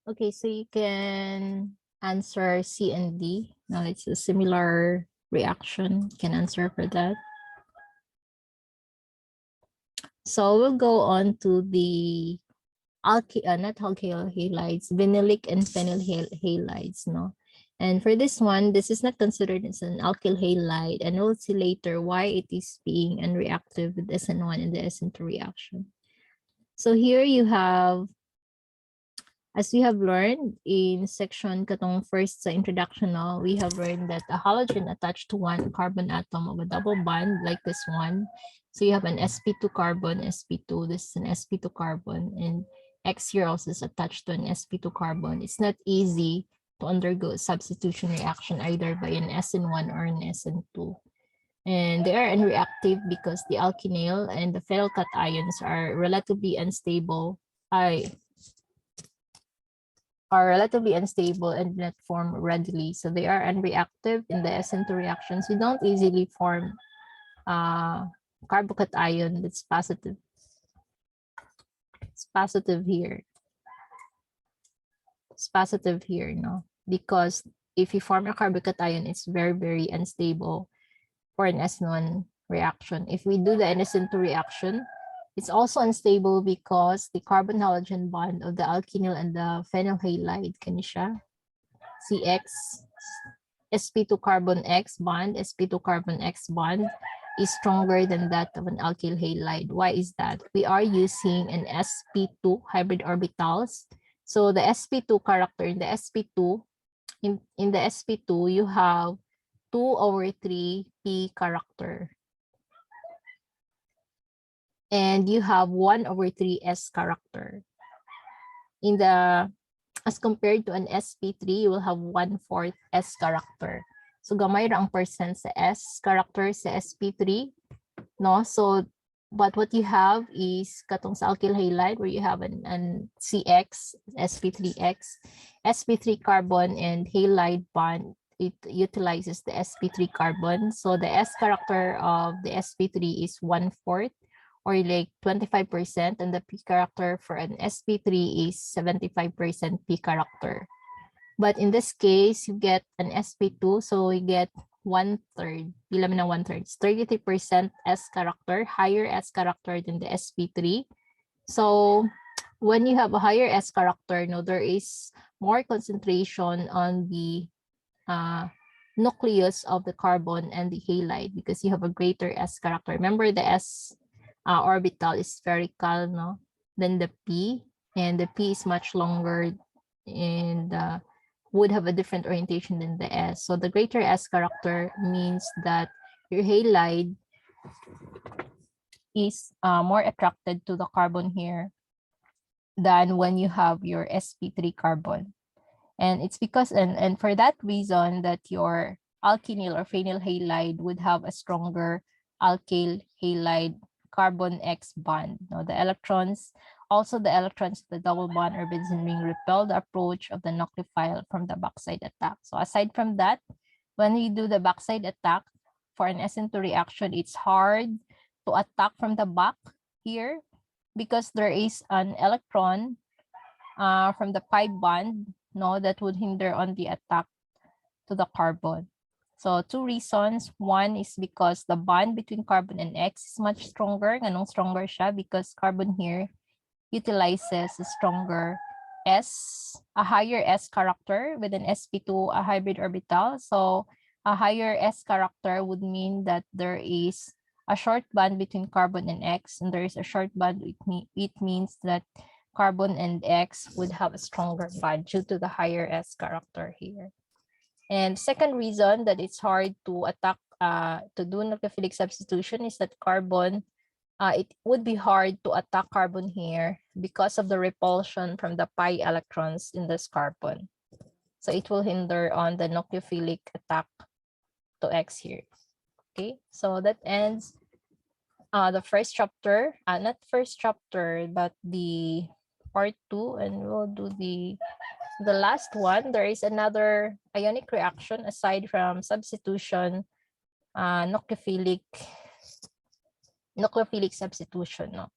Okay, so you can answer C and D. Now it's a similar reaction. You can answer for that. So we'll go on to the not alkyl halides, vinylic and phenyl halides, no? And for this one, this is not considered as an alkyl halide, and we'll see later why it is being unreactive with SN1 in the SN2 reaction. So here you have, as we have learned in section katong first sa introduction, no, we have learned that a halogen attached to one carbon atom of a double bond like this one. So you have an sp2 carbon, sp2, this is an sp2 carbon, and X here also is attached to an sp2 carbon. It's not easy to undergo a substitution reaction either by an SN1 or an SN2. And they are unreactive because the alkenyl and the phenyl cations are relatively unstable. Are relatively unstable and do not form readily. So they are unreactive in the SN2 reactions. You don't easily form carbocation that's positive. It's positive here. It's positive here, no? Because if you form a carbocation, it's very, very unstable for an SN1 reaction. If we do the SN2 reaction, it's also unstable because the carbon halogen bond of the alkenyl and the phenyl halide, kanisha, CX, sp2 carbon X bond, sp2 carbon X bond is stronger than that of an alkyl halide. Why is that? We are using an sp2 hybrid orbitals. So the sp2 character in the sp2, in the sp2, you have 2/3 p character. And you have 1/3 S character. In the, as compared to an sp3, you will have 1/4 S character. So gamay ra ang percent sa S character sa sp3, no? So, but what you have is katong sa alkyl halide where you have an CX, sp3X, sp3 carbon and halide bond. It utilizes the sp3 carbon. So the S character of the sp3 is 1/4. Or like 25%, and the P character for an sp3 is 75% P character. But in this case, you get an sp2, so we get 1/3. Pila man na 1/3. 33% S character, higher S character than the sp3. So when you have a higher S character, no, there is more concentration on the nucleus of the carbon and the halide because you have a greater S character. Remember, the S orbital is spherical, no, than the P, and the P is much longer and would have a different orientation than the S. So the greater S character means that your halide is more attracted to the carbon here than when you have your sp3 carbon. And it's because, and for that reason that your alkenyl or phenyl halide would have a stronger alkyl halide carbon X bond. No, the electrons of the double bond or benzene ring repel the approach of the nucleophile from the backside attack. So aside from that, when we do the backside attack for an SN2 reaction, it's hard to attack from the back here because there is an electron from the pi bond, no, that would hinder on the attack to the carbon. So two reasons. One is because the bond between carbon and X is much stronger. Ganong stronger siya? Because carbon here utilizes a stronger S, a higher S character with an sp2, a hybrid orbital. So a higher S character would mean that there is a short bond between carbon and X, and there is a short bond. It means that carbon and X would have a stronger bond due to the higher S character here. And second reason that it's hard to attack, to do nucleophilic substitution is that carbon, it would be hard to attack carbon here because of the repulsion from the pi electrons in this carbon. So it will hinder on the nucleophilic attack to X here. Okay, so that ends the first chapter, not first chapter, but the part 2, and we'll do the last one. There is another ionic reaction aside from substitution, nucleophilic substitution. No?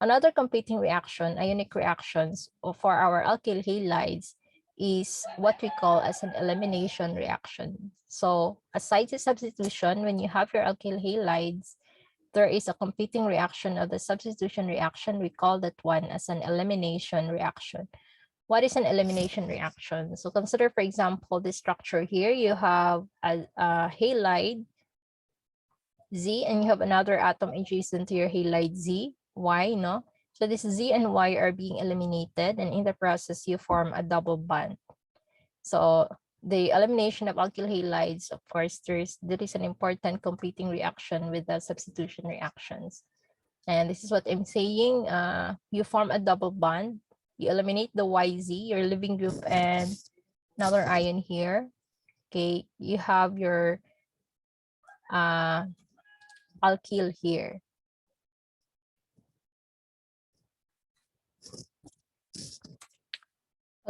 Another competing reaction, ionic reactions for our alkyl halides, is what we call as an elimination reaction. So aside the substitution, when you have your alkyl halides, there is a competing reaction of the substitution reaction. We call that one as an elimination reaction. What is an elimination reaction? So consider, for example, this structure here. You have a halide Z, and you have another atom adjacent to your halide Z, Y, no? So this Z and Y are being eliminated, and in the process, you form a double bond. So the elimination of alkyl halides, of course, there is an important competing reaction with the substitution reactions. And this is what I'm saying. You form a double bond. You eliminate the YZ, your leaving group, and another ion here. Okay, you have your alkyl here.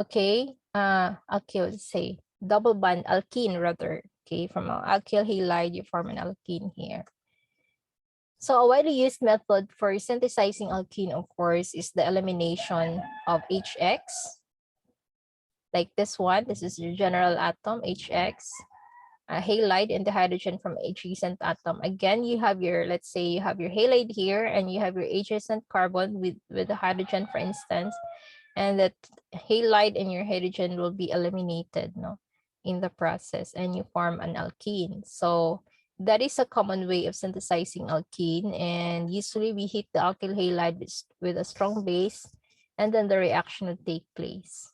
Okay, alkyl, say double bond alkene rather. Okay, from an alkyl halide, you form an alkene here. So a widely used method for synthesizing alkene, of course, is the elimination of HX. Like this one, this is your general atom, HX. A halide and the hydrogen from adjacent atom. Again, you have your, let's say you have your halide here and you have your adjacent carbon with the hydrogen, for instance, and that halide and your hydrogen will be eliminated, no, in the process, and you form an alkene. So that is a common way of synthesizing alkene, and usually we heat the alkyl halide with a strong base, and then the reaction will take place.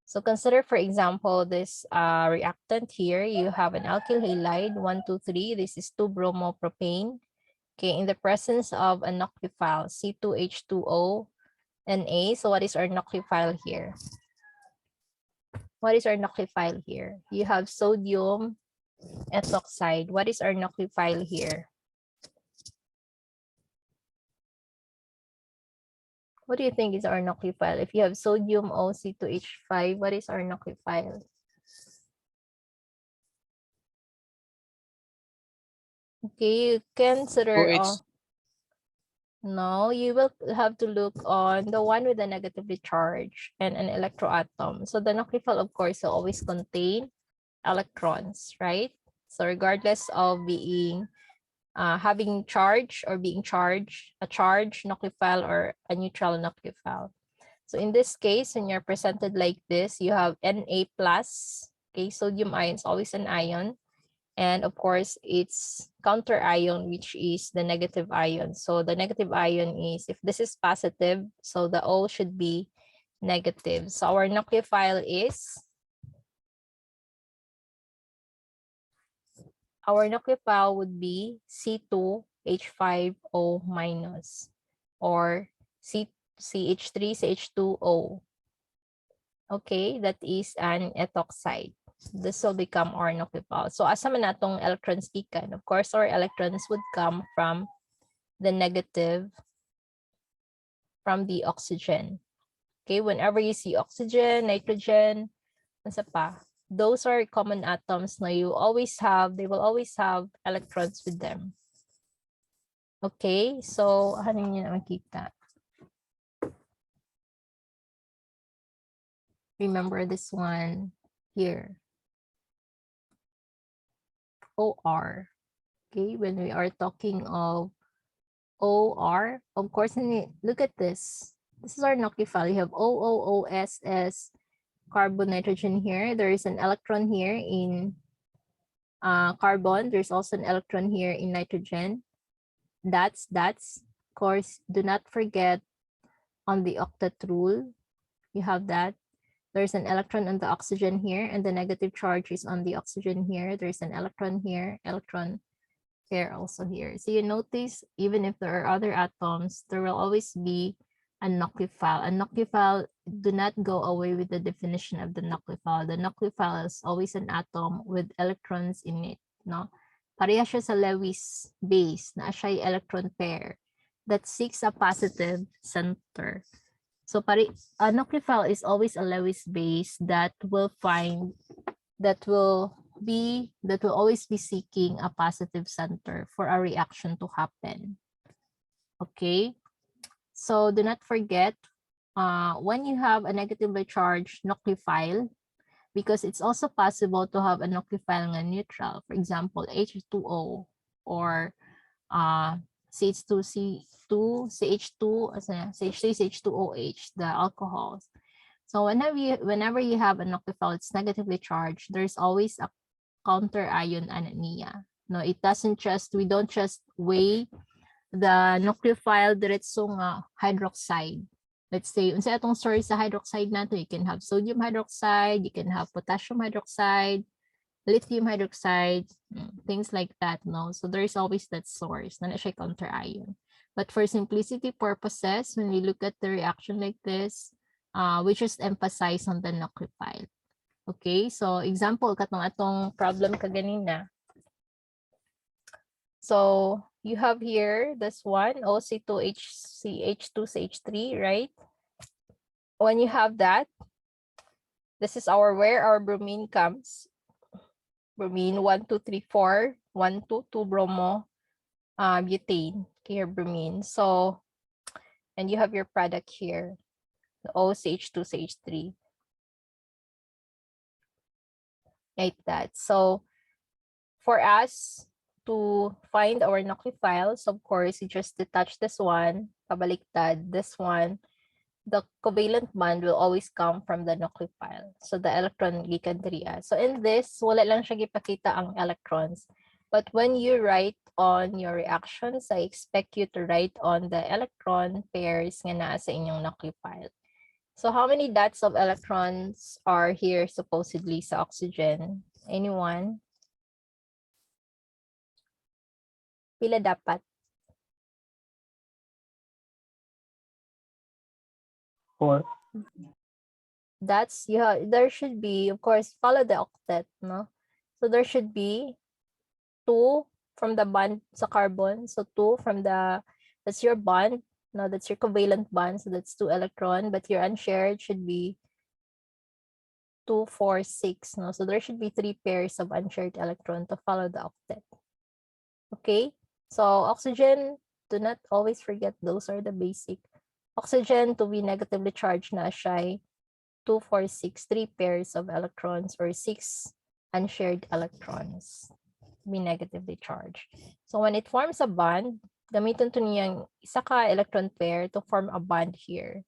So consider, for example, this reactant here. You have an alkyl halide, 1, 2, 3. This is 2-bromopropane. Okay, in the presence of a nucleophile, C2H2O Na. So what is our nucleophile here? What is our nucleophile here? You have sodium ethoxide. What is our nucleophile here? What do you think is our nucleophile? If you have sodium OC2H5, what is our nucleophile? Okay, you consider. No, you will have to look on the one with the negatively charged and an electroatom. So the nucleophile, of course, will always contain electrons, right? So regardless of being having charge or being charged, a charged nucleophile or a neutral nucleophile. So in this case, when you're presented like this, you have Na+, okay, sodium ion is always an ion. And of course, it's counter ion, which is the negative ion. So the negative ion is, if this is positive, so the O should be negative. So our nucleophile is, our nucleophile would be C2H5O minus or CH3CH2O. Okay, that is an ethoxide. This will become our nucleophile. So asa man natong electrons gikan? Of course, our electrons would come from the negative, from the oxygen. Okay, whenever you see oxygen, nitrogen, nasa pa, those are common atoms na you always have, they will always have electrons with them. Okay, so ano niyo na makita? Remember this one here. OR. Okay, when we are talking of OR, of course, look at this. This is our nucleophile. You have OOOSS, carbon, nitrogen here. There is an electron here in carbon. There's also an electron here in nitrogen. That's, of course, do not forget on the octet rule. You have that. There's an electron on the oxygen here, and the negative charge is on the oxygen here. There's an electron here, electron here, also here. So you notice, even if there are other atoms, there will always be a nucleophile. A nucleophile, do not go away with the definition of the nucleophile. The nucleophile is always an atom with electrons in it. No? Pareha siya sa Lewis base, na siya electron pair that seeks a positive center. So a nucleophile is always a Lewis base that will always be seeking a positive center for a reaction to happen. Okay. So do not forget, when you have a negatively charged nucleophile, because it's also possible to have a nucleophile nga neutral, for example, H2O or CH2, CH2, CH3, CH2OH, the alcohols. So whenever you have a nucleophile, it's negatively charged, there's always a counter ion anemia. No, it doesn't just, we don't just weigh the nucleophile diretso nga hydroxide. Let's say, unsa atong source sa hydroxide nato, you can have sodium hydroxide, you can have potassium hydroxide, lithium hydroxide, things like that, no? So there's always that source, na siya counter ion. But for simplicity purposes, when we look at the reaction like this, we just emphasize on the nucleophile. Okay, so example, katong atong problem kaganina. So you have here this one, OC2HCH2CH3, right? When you have that, this is where our bromine comes. Bromine 1, 2, 3, 4, 1, 2, 2 bromo, butane, here bromine. So, and you have your product here, the OCH2CH3. Like that. So for us to find our nucleophiles, of course, you just detach this one, pabaliktad, this one. The covalent bond will always come from the nucleophile. So the electron gikan diriya. So in this, wala lang siya gipakita ang electrons. But when you write on your reactions, I expect you to write on the electron pairs nga naa sa inyong nucleophile. So how many dots of electrons are here supposedly sa oxygen? Anyone? Pila dapat? 4. That's, yeah, there should be, of course, follow the octet, no? So there should be 2 from the bond sa carbon. So 2 from the, that's your bond. No, that's your covalent bond. So that's 2 electron, but your unshared should be 2, 4, 6. No, so there should be 3 pairs of unshared electron to follow the octet. Okay, so oxygen, do not always forget those are the basic. Oxygen to be negatively charged na siya 2, 4, 6, 3 pairs of electrons or 6 unshared electrons be negatively charged. So when it forms a bond, gamitin to niyang isa ka electron pair to form a bond here.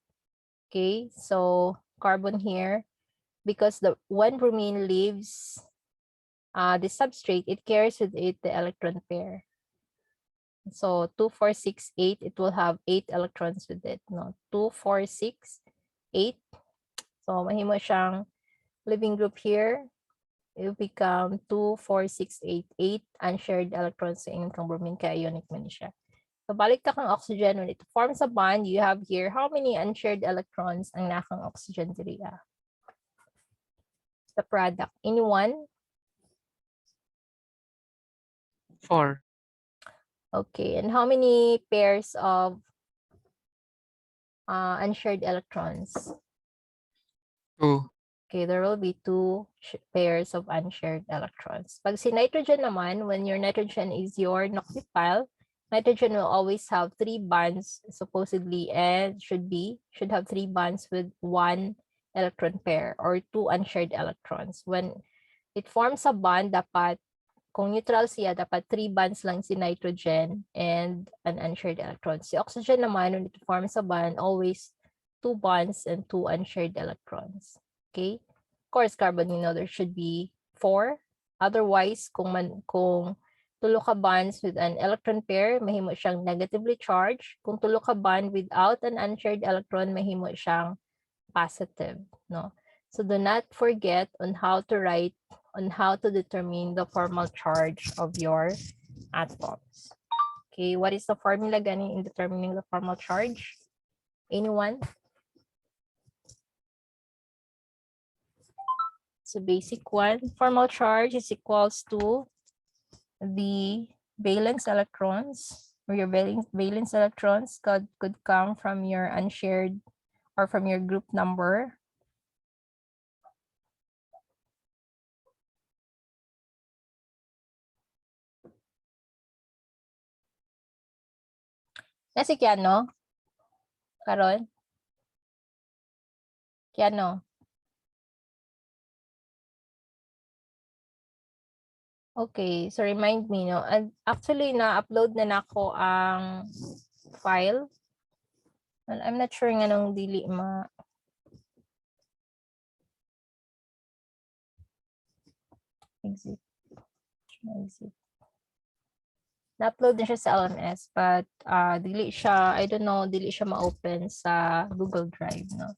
Okay, so carbon here, because when bromine leaves the substrate, it carries with it the electron pair. So 2, 4, 6, 8, it will have 8 electrons with it. No, 2, 4, 6, 8. So mahimo siyang living group here. It will become 2, 4, 6, 8, 8 unshared electrons sa inyong bromine, kaya ionic man siya. So balik ta kang oxygen, when it forms a bond, you have here how many unshared electrons ang nakang oxygen diriya? The product. Anyone? 4. Okay, and how many pairs of unshared electrons? 2. Okay, there will be 2 pairs of unshared electrons. Pag si nitrogen naman, when your nitrogen is your nucleophile, nitrogen will always have 3 bonds supposedly, and should have 3 bonds with 1 electron pair or 2 unshared electrons. When it forms a bond, dapat kung neutral siya, dapat 3 bonds lang si nitrogen and an unshared electron. Si oxygen naman, when it forms a bond, always 2 bonds and 2 unshared electrons. Okay? Of course, carbon, there should be 4. Otherwise, kung tulo ka bonds with an electron pair, mahimo siyang negatively charged. Kung tulo ka bond without an unshared electron, mahimo siyang positive. No? So do not forget on how to determine the formal charge of your atoms. Okay, what is the formula gani in determining the formal charge? Anyone? So basic one, formal charge is equals to the valence electrons, or your valence electrons could come from your unshared or from your group number. Nasi kya, no? Karon? Kaya no? Okay, so remind me, no? And actually, na-upload na nako ang file. Well, I'm not sure nga nung dili exit. Na-upload na siya sa LMS, but dili siya, I don't know, dili siya ma-open sa Google Drive, no?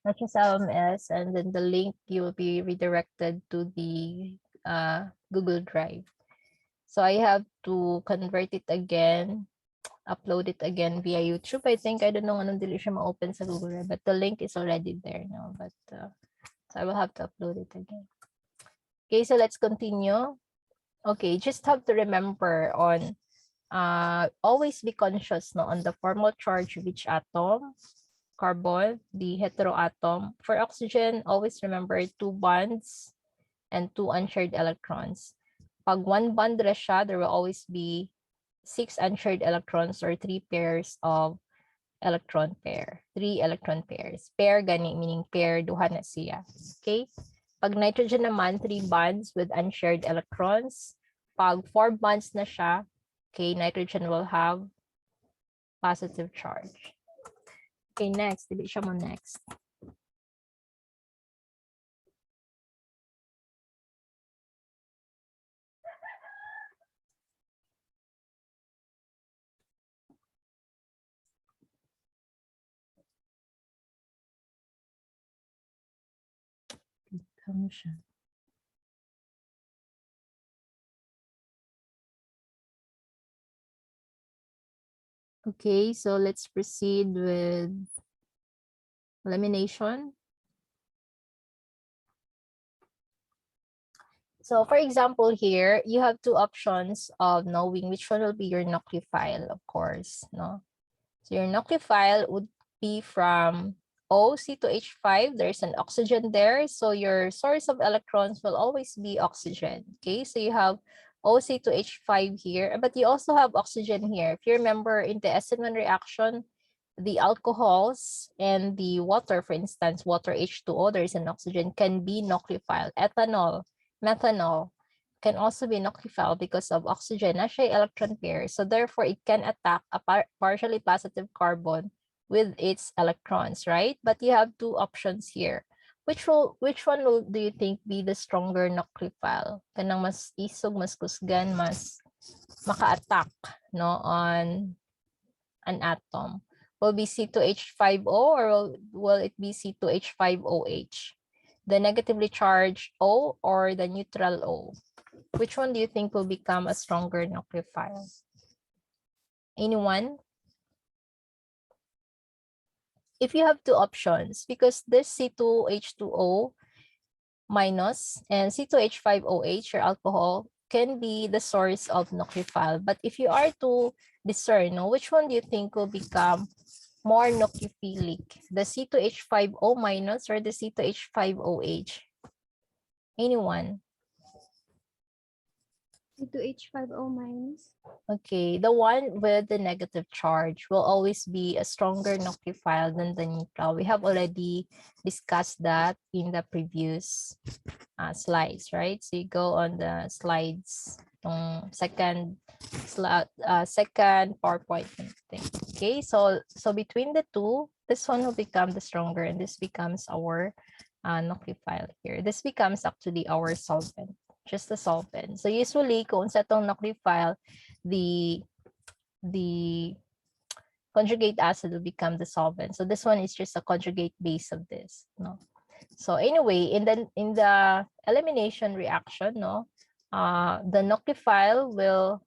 Not siya sa LMS, and then the link, you will be redirected to the Google Drive. So I have to convert it again, upload it again via YouTube. I think, I don't know anong dili siya ma-open sa Google Drive, but the link is already there now. But so I will have to upload it again. Okay, so let's continue. Okay, just have to remember on always be conscious, no, on the formal charge of each atom. Carbon, the heteroatom. For oxygen, always remember 2 bonds and 2 unshared electrons. Pag 1 bond ra siya, there will always be 6 unshared electrons or 3 pairs of electron pair. 3 electron pairs. Pair gani, meaning pair, duha na siya. Okay? Pag nitrogen naman, 3 bonds with unshared electrons. Pag 4 bonds na siya, okay, nitrogen will have positive charge. Okay, next. Dili siya mo next. Okay, so let's proceed with elimination. So for example here, you have 2 options of knowing which one will be your nucleophile, of course, no? So your nucleophile would be from O, C2H5. There's an oxygen there. So your source of electrons will always be oxygen. Okay, so you have OC2H5 here, but you also have oxygen here. If you remember in the SN1 reaction, the alcohols and the water, for instance, water H2O, there's an oxygen, can be nucleophile. Ethanol, methanol can also be nucleophile because of oxygen, na siya electron pair. So therefore, it can attack a partially positive carbon with its electrons, right? But you have 2 options here. Which one do you think be the stronger nucleophile? Kanang mas isog, mas kusgan, mas maka-attack, no, on an atom? Will be C2H5O or will it be C2H5OH? The negatively charged O or the neutral O? Which one do you think will become a stronger nucleophile? Anyone? If you have 2 options, because this C2H2O minus and C2H5OH, your alcohol, can be the source of nucleophile. But if you are to discern, no, which one do you think will become more nucleophilic? The C2H5O minus or the C2H5OH? Anyone? C2H5O minus. Okay, the one with the negative charge will always be a stronger nucleophile than the neutral. We have already discussed that in the previous slides, right? So you go on the slides, second PowerPoint thing. Okay, so between the two, this one will become the stronger, and this becomes our nucleophile here. This becomes actually our solvent. Just a solvent. So usually, kung sa itong nucleophile, the conjugate acid will become the solvent. So this one is just a conjugate base of this. No. So anyway, in the elimination reaction, no, the nucleophile will.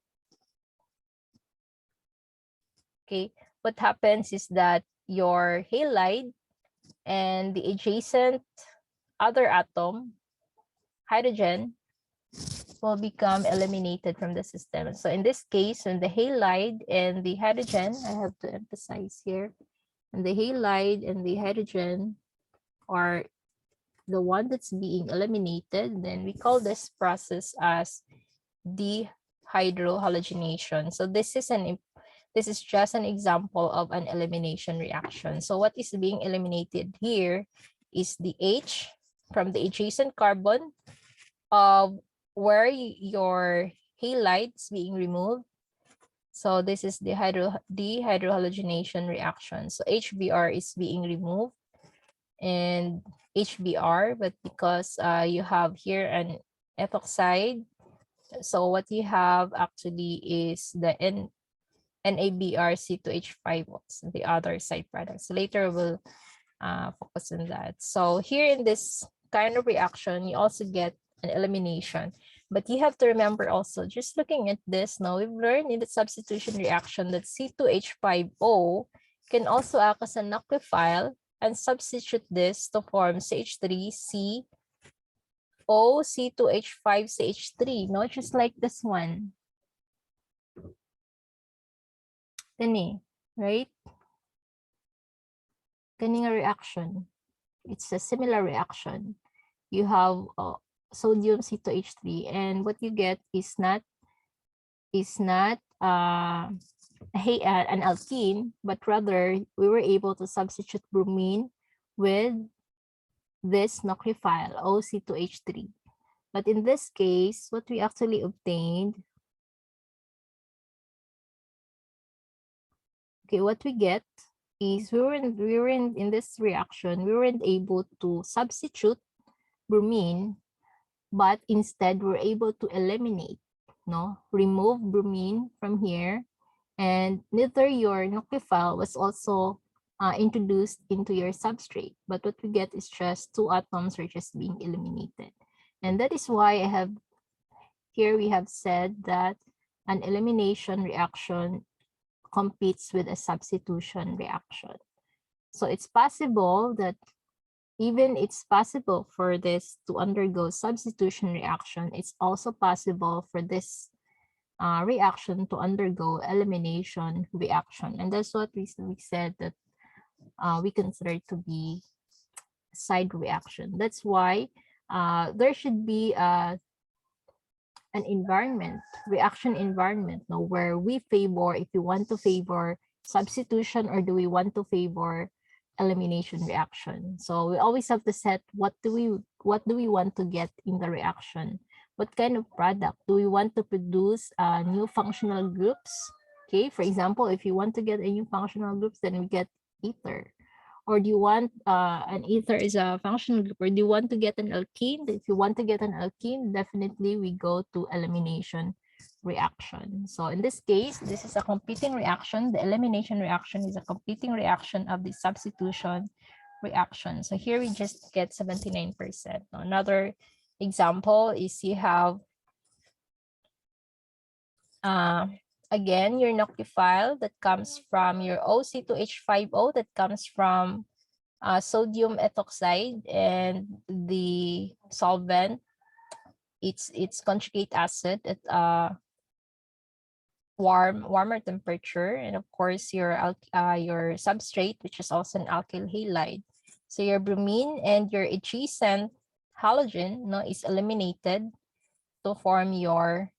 Okay, what happens is that your halide and the adjacent other atom, hydrogen, will become eliminated from the system. So in this case, when the halide and the hydrogen, I have to emphasize here, and the halide and the hydrogen are the one that's being eliminated, then we call this process as dehydrohalogenation. So this is this is just an example of an elimination reaction. So what is being eliminated here is the H from the adjacent carbon of where your halides being removed. So this is the hydrohalogenation reaction. So HBr is being removed and HBr, but because you have here an ethoxide, so what you have actually is the NABR C2H5, the other side products. Later we'll focus on that. So here in this kind of reaction, you also get an elimination. But you have to remember also, just looking at this now, we've learned in the substitution reaction that C2H5O can also act as a nucleophile and substitute this to form CH3C O C2H5CH3, no, just like this one. Kani, right? Kani nga reaction. It's a similar reaction. You have sodium C2H3, and what you get is not an alkene, but rather we were able to substitute bromine with this nucleophile OC2H3. But in this case, what we actually obtained, okay, what we get is in this reaction, we weren't able to substitute bromine, but instead we're able to eliminate, remove bromine from here, and neither your nucleophile was also introduced into your substrate, but what we get is just 2 atoms are just being eliminated. And that is why we have said that an elimination reaction competes with a substitution reaction. So it's possible that even it's possible for this to undergo substitution reaction, it's also possible for this reaction to undergo elimination reaction. And that's what we said that we consider to be side reaction. That's why there should be an environment, reaction environment, where we favor, if we want to favor substitution or do we want to favor elimination reaction. So we always have to set what do we want to get in the reaction. What kind of product do we want to produce? New functional groups. Okay, for example, if you want to get a new functional groups, then we get ether. Or do you want an ether is a functional group, or do you want to get an alkene? If you want to get an alkene, definitely we go to elimination reaction. So in this case, this is a competing reaction. The elimination reaction is a competing reaction of the substitution reaction. So here we just get 79%. Another example is you have again your nucleophile that comes from your OC2H5O that comes from sodium ethoxide, and the solvent, it's conjugate acid at warmer temperature, and of course your substrate, which is also an alkyl halide. So your bromine and your adjacent halogen is eliminated to form your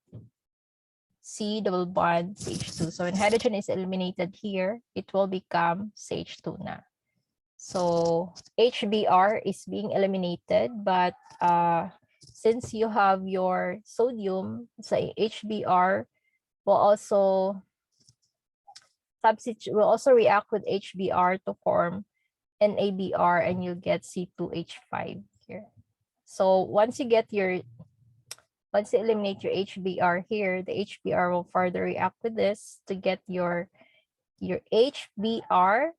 C double bond CH2. So when hydrogen is eliminated here, it will become CH2 na. So HBr is being eliminated, but since you have your sodium, so HBr will also react with HBr to form NABR, and you'll get C2H5 here. So once you eliminate your HBr here, the HBr will further react with this to get your HBr.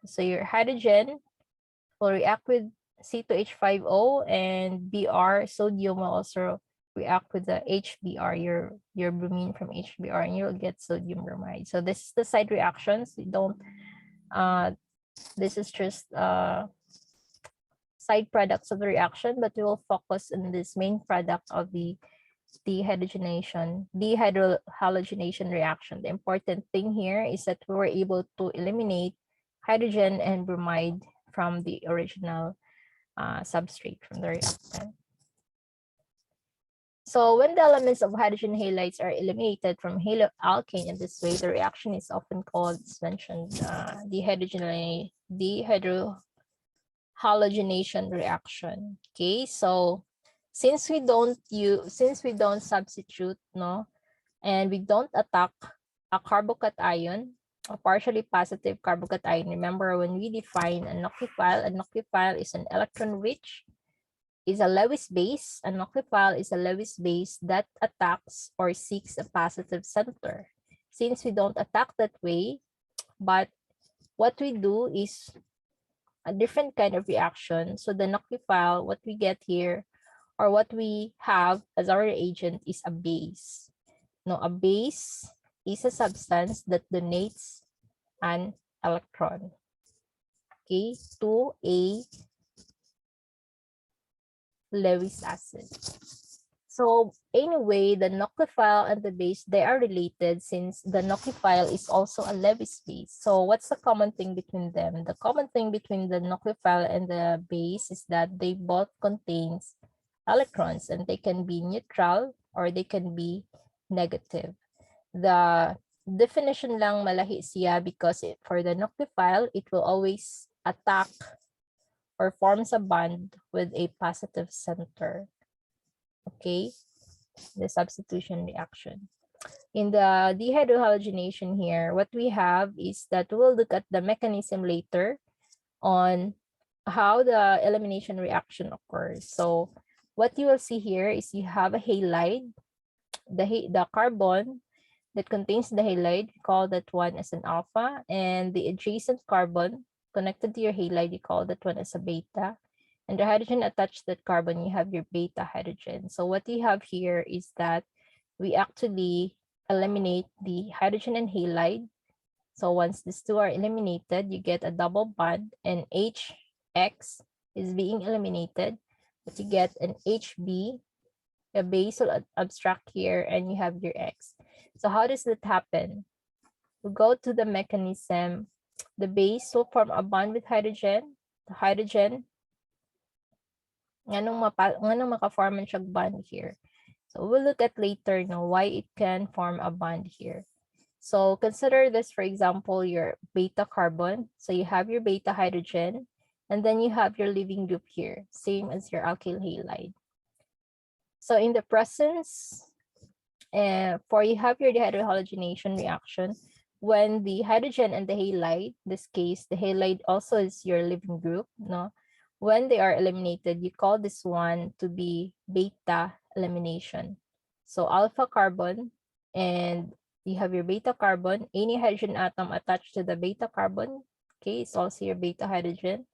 So your hydrogen will react with C2H5O, and Br, sodium, will also react with the HBr, your bromine from HBr, and you'll get sodium bromide. So this is the side reactions. We don't this is just side products of the reaction, but we will focus on this main product of the dehydrogenation, dehydrohalogenation reaction. The important thing here is that we were able to eliminate hydrogen and bromide from the original substrate, from the reactant. So when the elements of hydrogen halides are eliminated from haloalkane in this way, the reaction is often called, as mentioned, dehydrohalogenation reaction. Okay, so since we don't substitute, no, and we don't attack a carbocation, a partially positive carbocation. Remember when we define a nucleophile is an electron rich, is a Lewis base. A nucleophile is a Lewis base that attacks or seeks a positive center. Since we don't attack that way, but what we do is a different kind of reaction. So the nucleophile, what we get here, or what we have as our reagent is a base. Now, a base is a substance that donates an electron, okay, to a Lewis acid. So anyway, the nucleophile and the base, they are related since the nucleophile is also a Lewis base. So what's the common thing between them? The common thing between the nucleophile and the base is that they both contains electrons, and they can be neutral or they can be negative. The definition lang malahi siya because for the nucleophile, it will always attack or forms a bond with a positive center. Okay, the substitution reaction. In the dehydrohalogenation here, what we have is that we'll look at the mechanism later on how the elimination reaction occurs. So what you will see here is you have a halide, the carbon that contains the halide, we call that one as an alpha, and the adjacent carbon connected to your halide, you call that one as a beta. And the hydrogen attached to that carbon, you have your beta hydrogen. So what you have here is that we actually eliminate the hydrogen and halide. So once these two are eliminated, you get a double bond, and HX is being eliminated, but you get an HB, a base will abstract here, and you have your X. So how does that happen? We go to the mechanism. The base will form a bond with hydrogen. The hydrogen, nganong maka-form siya bond here. So we'll look at later now why it can form a bond here. So consider this, for example, your beta carbon. So you have your beta hydrogen, and then you have your leaving group here, same as your alkyl halide. So in the presence, for you have your dehydrohalogenation reaction, when the hydrogen and the halide, in this case, the halide also is your leaving group, no? When they are eliminated, you call this one to be beta elimination. So alpha carbon, and you have your beta carbon, any hydrogen atom attached to the beta carbon, okay, it's also your beta hydrogen.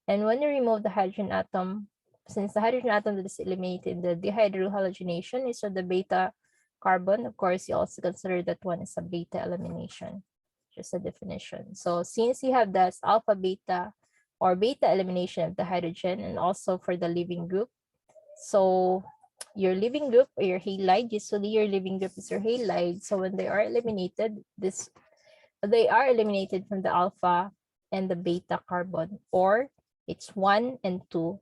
And when you remove the hydrogen atom, since the hydrogen atom that is eliminated in the dehydrohalogenation is on the beta carbon, of course, you also consider that one as a beta elimination, just a definition. So since you have this alpha beta or beta elimination of the hydrogen, and also for the leaving group, so your leaving group or your halide, usually your leaving group is your halide. So when they are eliminated, they are eliminated from the alpha and the beta carbon, or it's 1 and 2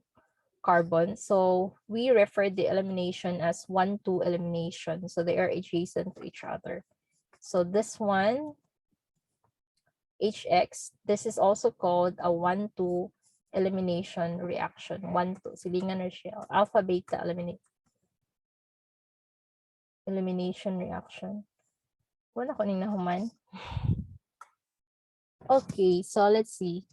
carbon. So we refer the elimination as 1-2 elimination. So they are adjacent to each other. So this one, HX, this is also called a 1-2 elimination reaction. 1-2, silingan na siya. Alpha beta elimination reaction. Wala ko ning nahuman. Okay, so let's see.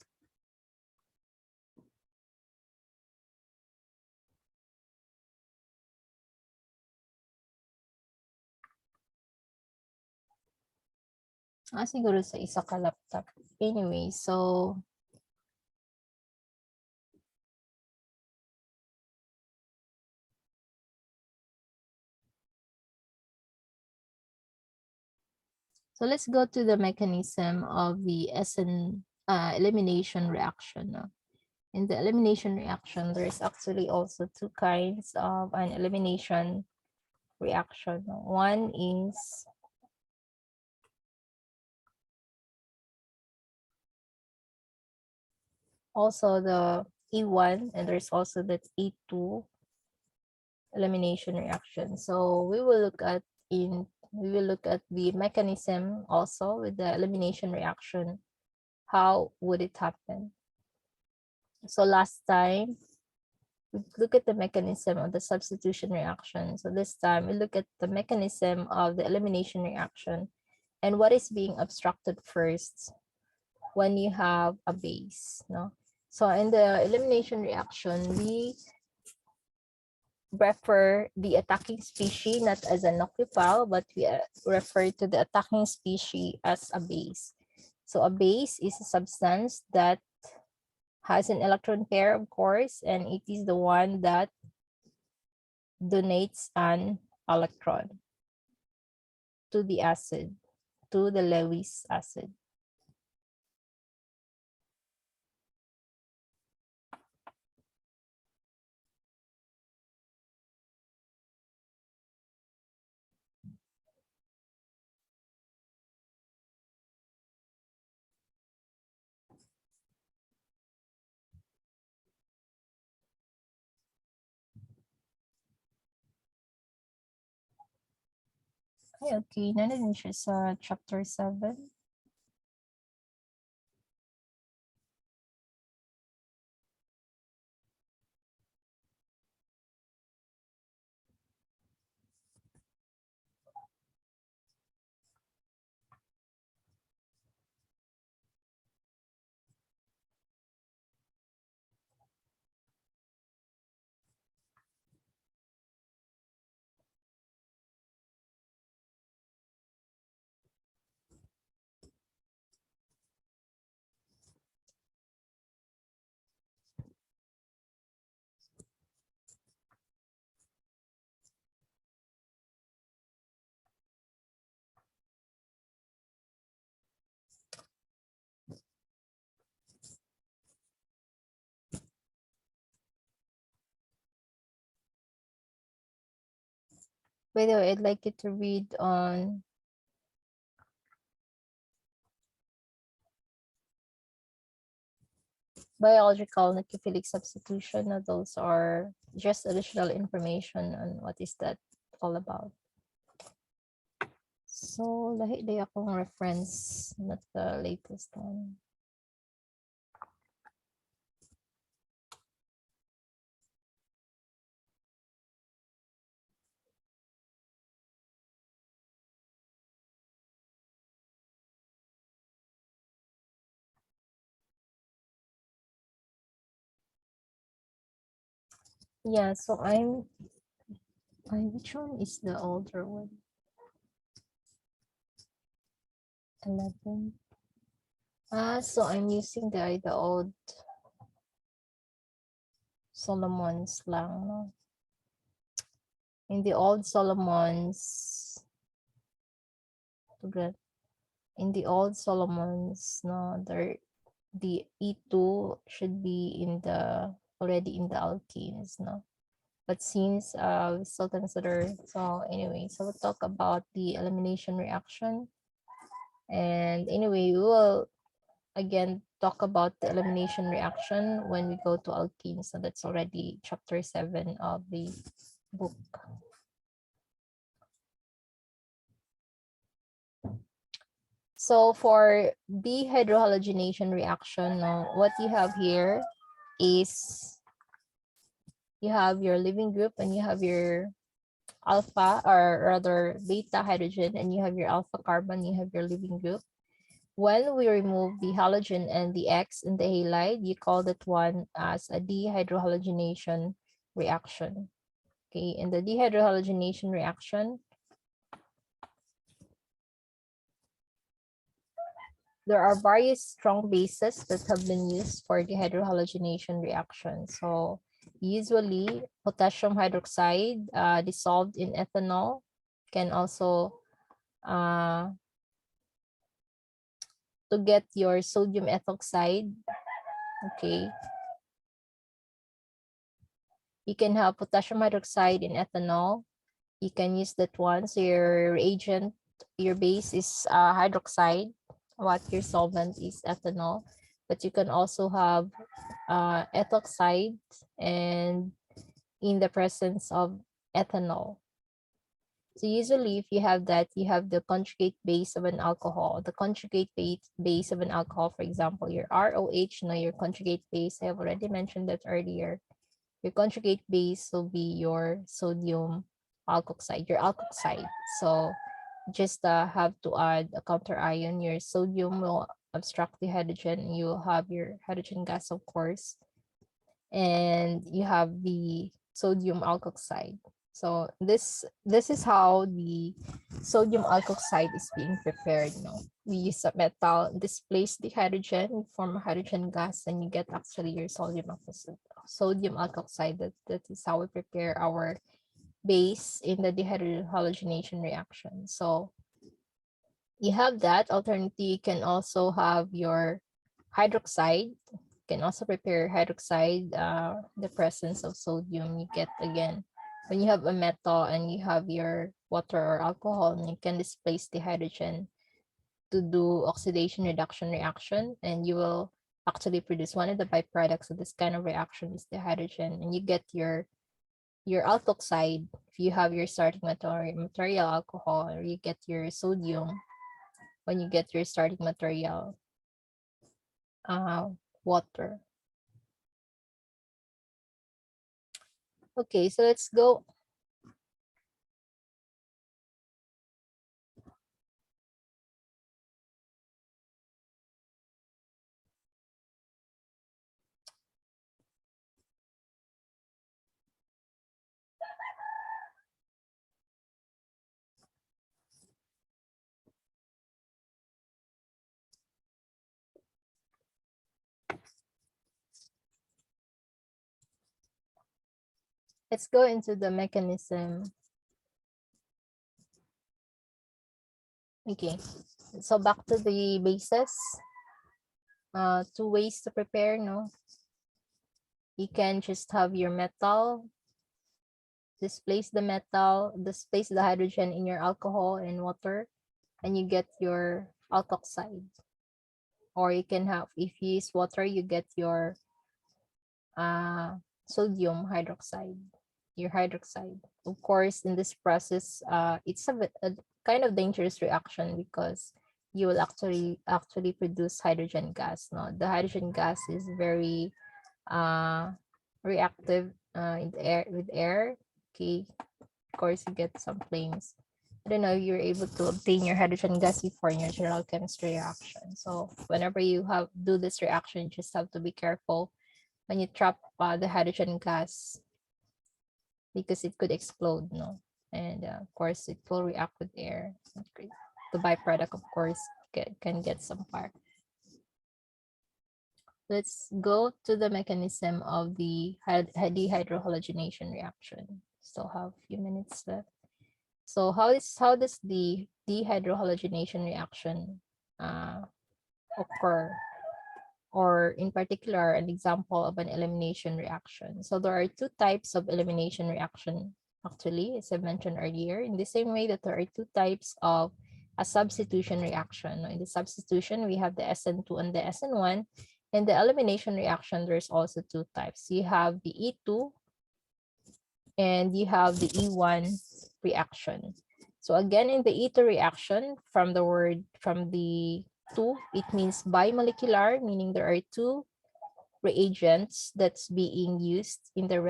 Siguro sa isa ka laptop. Anyway, so let's go to the mechanism of the elimination reaction. In the elimination reaction, there's actually also two kinds of an elimination reaction. One is also the E1, and there's also that E2 elimination reaction. So we will look at the mechanism also with the elimination reaction. How would it happen? So last time we look at the mechanism of the substitution reaction. So this time we look at the mechanism of the elimination reaction and what is being abstracted first when you have a base. No? So in the elimination reaction, we refer the attacking species not as a nucleophile, but we refer to the attacking species as a base. So a base is a substance that has an electron pair, of course, and it is the one that donates an electron to the acid, to the Lewis acid. Okay, nandun siya sa chapter 7. By the way, I'd like you to read on biological Nicophilic substitution. Now, those are just additional information on what is that all about. So, lahi day akong reference, not the latest one. Yeah, so which one is the older one? 11. So I'm using the old Solomon's lang, no? In the old Solomon's, no, the E2 should be already in the alkenes, no? But since we still consider, so anyway, so we'll talk about the elimination reaction. And anyway, we will again talk about the elimination reaction when we go to alkenes. So that's already chapter 7 of the book. So for dehydrohalogenation reaction, what you have here is you have your leaving group and you have your alpha, or rather beta hydrogen, and you have your alpha carbon, you have your leaving group. When we remove the halogen and the X in the halide, you call that one as a dehydrohalogenation reaction. Okay, in the dehydrohalogenation reaction, there are various strong bases that have been used for dehydrohalogenation reaction. So usually potassium hydroxide dissolved in ethanol can also to get your sodium ethoxide. Okay, you can have potassium hydroxide in ethanol. You can use that one. So your reagent, your base is hydroxide. What your solvent is ethanol. But you can also have ethoxide, and in the presence of ethanol. So usually if you have that, you have the conjugate base of an alcohol. The conjugate base of an alcohol, for example, your ROH, your conjugate base, I have already mentioned that earlier. Your conjugate base will be your sodium alkoxide, your alkoxide. So just have to add a counter ion. Your sodium will obstruct the hydrogen. You will have your hydrogen gas, of course. And you have the sodium alkoxide. So this is how the sodium alkoxide is being prepared. We use a metal, displace the hydrogen, you form a hydrogen gas, and you get actually your sodium alkoxide. That is how we prepare our base in the dehydrogenation reaction. So you have that. Alternatively, you can also have your hydroxide. You can also prepare hydroxide, the presence of sodium. You get again, when you have a metal and you have your water or alcohol, and you can displace the hydrogen to do oxidation reduction reaction, and you will actually produce one of the byproducts of this kind of reaction is the hydrogen, and you get your alkoxide. If you have your starting material alcohol, or you get your sodium when you get your starting material water. Okay, so let's go. Let's go into the mechanism. Okay, so back to the bases. Two ways to prepare, You can just have your metal, displace the hydrogen in your alcohol and water, and you get your alkoxide. Or you can have, if you use water, you get your sodium hydroxide, your hydroxide. Of course, in this process, it's a kind of dangerous reaction because you will actually produce hydrogen gas. The hydrogen gas is very reactive in the air with air. Okay, of course you get some flames. I don't know if you're able to obtain your hydrogen gas before in your general chemistry reaction. So whenever you do this reaction, you just have to be careful when you trap the hydrogen gas, because it could explode, and of course it will react with air. The byproduct, of course, can get some fire. Let's go to the mechanism of the dehydrohalogenation reaction. Still have a few minutes left. So how does the dehydrohalogenation reaction occur? Or in particular, an example of an elimination reaction. So there are two types of elimination reaction, actually, as I mentioned earlier, in the same way that there are two types of a substitution reaction. In the substitution, we have the SN2 and the SN1. In the elimination reaction, there's also two types. You have the E2 and you have the E1 reaction. So again, in the E2 reaction, from the 2, it means bimolecular, meaning there are two reagents that's being used in the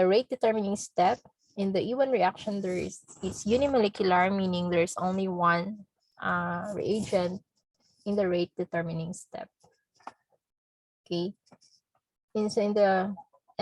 rate determining step. In the E1 reaction, it's unimolecular, meaning there's only one reagent in the rate determining step. Okay, in the